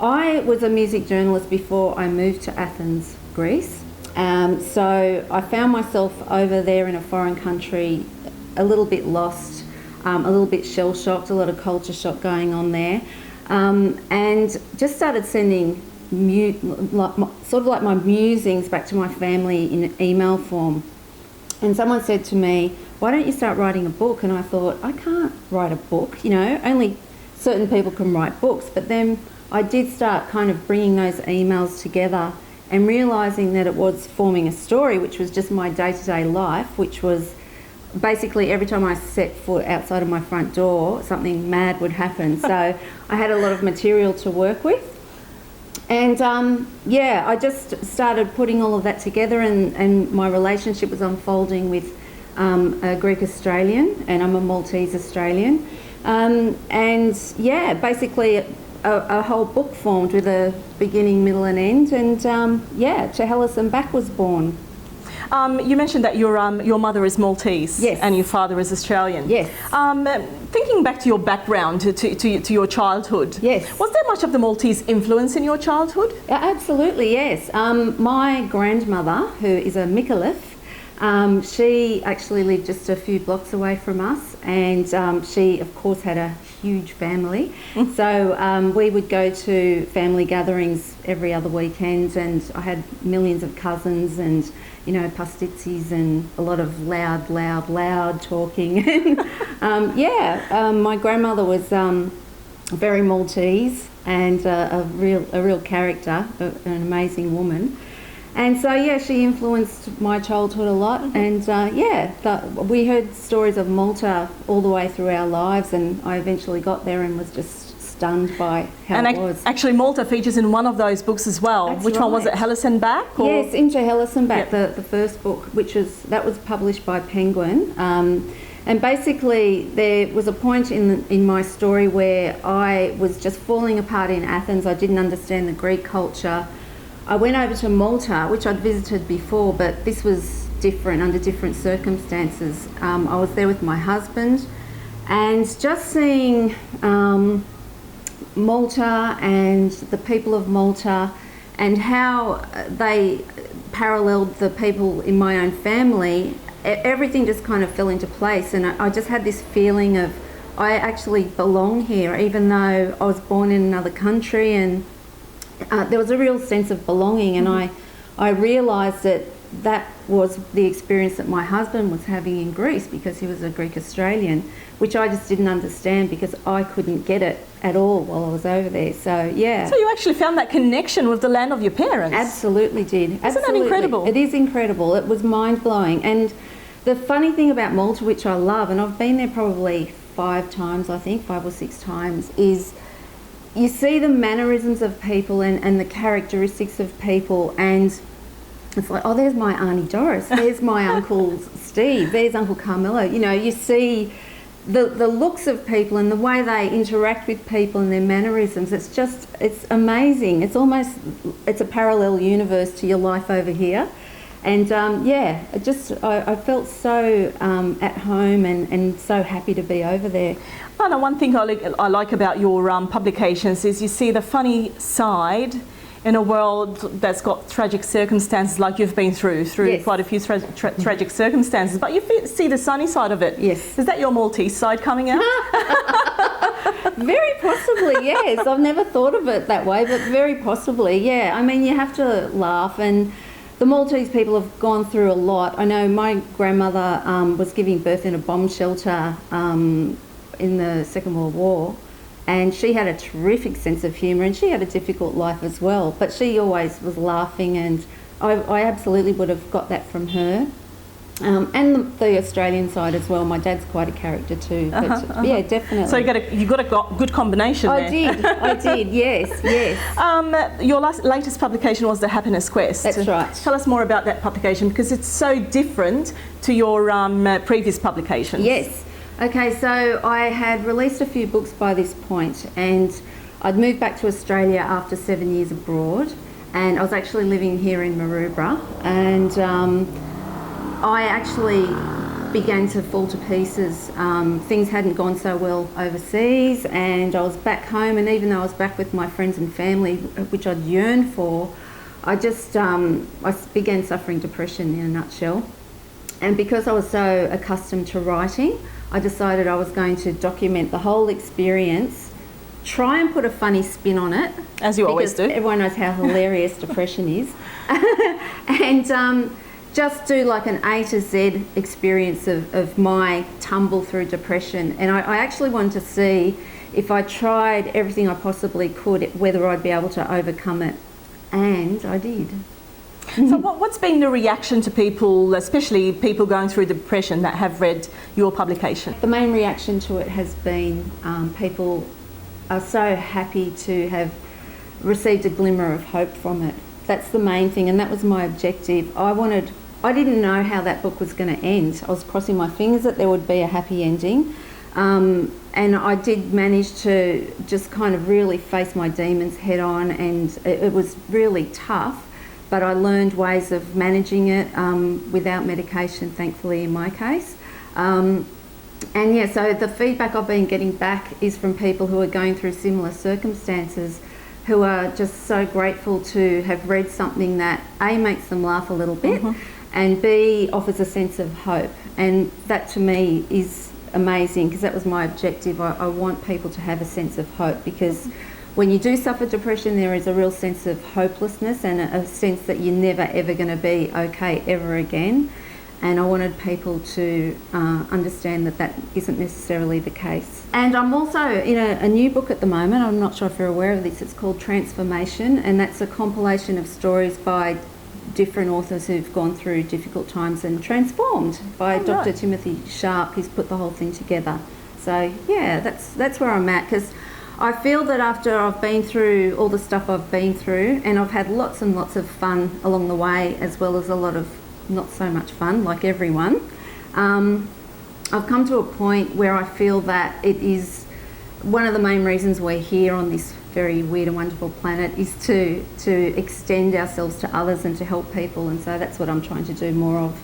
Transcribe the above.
I was a music journalist before I moved to Athens, Greece. So I found myself over there in a foreign country, a little bit lost, a little bit shell-shocked, a lot of culture shock going on there, and just started sending sort of like my musings back to my family in email form. And someone said to me, why don't you start writing a book? And I thought, I can't write a book, only certain people can write books. But then I did start kind of bringing those emails together and realising that it was forming a story, which was just my day-to-day life, which was basically every time I set foot outside of my front door, something mad would happen. So I had a lot of material to work with. And I just started putting all of that together, and my relationship was unfolding with a Greek Australian, and I'm a Maltese Australian. Basically a whole book formed with a beginning, middle and end, and Chehalis and Back was born. You mentioned that your mother is Maltese, yes, and your father is Australian. Yes. Thinking back to your background, to your childhood, yes, was there much of the Maltese influence in your childhood? Absolutely, yes. My grandmother, who is a Micallef, she actually lived just a few blocks away from us, and she, of course, had a huge family. So we would go to family gatherings every other weekend, and I had millions of cousins and, pastitsis and a lot of loud talking. My grandmother was very Maltese and a real character, an amazing woman. And so, she influenced my childhood a lot. And we heard stories of Malta all the way through our lives, and I eventually got there and was just stunned by how it was. Actually, Malta features in one of those books as well. That's Which one was it, Chehalis and Back? Or? Yes, In Chehalis and Back, Yep. the first book, that was published by Penguin. And basically, there was a point in my story where I was just falling apart in Athens. I didn't understand the Greek culture. I went over to Malta, which I'd visited before, but this was different, under different circumstances. I was there with my husband, and just seeing Malta and the people of Malta and how they paralleled the people in my own family, everything just kind of fell into place. And I just had this feeling of, I actually belong here, even though I was born in another country, and there was a real sense of belonging. And I realised that was the experience that my husband was having in Greece, because he was a Greek Australian, which I just didn't understand because I couldn't get it at all while I was over there. So you actually found that connection with the land of your parents. Absolutely did. Isn't that incredible? It is incredible. It was mind-blowing. And the funny thing about Malta, which I love, and I've been there probably 5 or 6 times, is you see the mannerisms of people and the characteristics of people, and it's like, oh, there's my Auntie Doris, there's my Uncle Steve, there's Uncle Carmelo. You see the looks of people and the way they interact with people and their mannerisms. It's amazing. It's a parallel universe to your life over here. And I felt so at home and so happy to be over there. Anna, one thing I like about your publications is you see the funny side in a world that's got tragic circumstances, like you've been through yes, quite a few tragic circumstances, but you see the sunny side of it. Yes. Is that your Maltese side coming out? Very possibly, yes. I've never thought of it that way, but very possibly, yeah. I mean, you have to laugh, and the Maltese people have gone through a lot. I know my grandmother was giving birth in a bomb shelter in the Second World War, and she had a terrific sense of humour, and she had a difficult life as well, but she always was laughing, and I absolutely would have got that from her. And the Australian side as well. My dad's quite a character too. But yeah, definitely. So you got a good combination there. I did. Yes. Your latest publication was The Happiness Quest. That's right. Tell us more about that publication, because it's so different to your previous publications. Yes. Okay, so I had released a few books by this point, and I'd moved back to Australia after 7 years abroad, and I was actually living here in Maroubra, and I actually began to fall to pieces. Things hadn't gone so well overseas, and I was back home, and even though I was back with my friends and family, which I'd yearned for, I just I began suffering depression in a nutshell. And because I was so accustomed to writing, I decided I was going to document the whole experience, try and put a funny spin on it. As you always do. Everyone knows how hilarious depression is. And just do like an A to Z experience of my tumble through depression. And I actually wanted to see if I tried everything I possibly could, whether I'd be able to overcome it. And I did. So what's been the reaction to people, especially people going through depression, that have read your publication? The main reaction to it has been people are so happy to have received a glimmer of hope from it. That's the main thing, and that was my objective. I didn't know how that book was going to end. I was crossing my fingers that there would be a happy ending. And I did manage to just kind of really face my demons head on, and it was really tough. But I learned ways of managing it without medication, thankfully, in my case. And yeah, so the feedback I've been getting back is from people who are going through similar circumstances, who are just so grateful to have read something that A, makes them laugh a little bit, and B, offers a sense of hope. And that to me is amazing, because that was my objective. I want people to have a sense of hope, because when you do suffer depression, there is a real sense of hopelessness and a sense that you're never ever going to be okay ever again. And I wanted people to understand that that isn't necessarily the case. And I'm also in a new book at the moment. I'm not sure if you're aware of this. It's called Transformation, and that's a compilation of stories by different authors who've gone through difficult times and transformed, by Dr. Timothy Sharp, who's put the whole thing together. So yeah, that's where I'm at, because I feel that after I've been through all the stuff I've been through, and I've had lots and lots of fun along the way, as well as a lot of not so much fun, like everyone, I've come to a point where I feel that it is one of the main reasons we're here on this very weird and wonderful planet, is to extend ourselves to others and to help people. And so that's what I'm trying to do more of.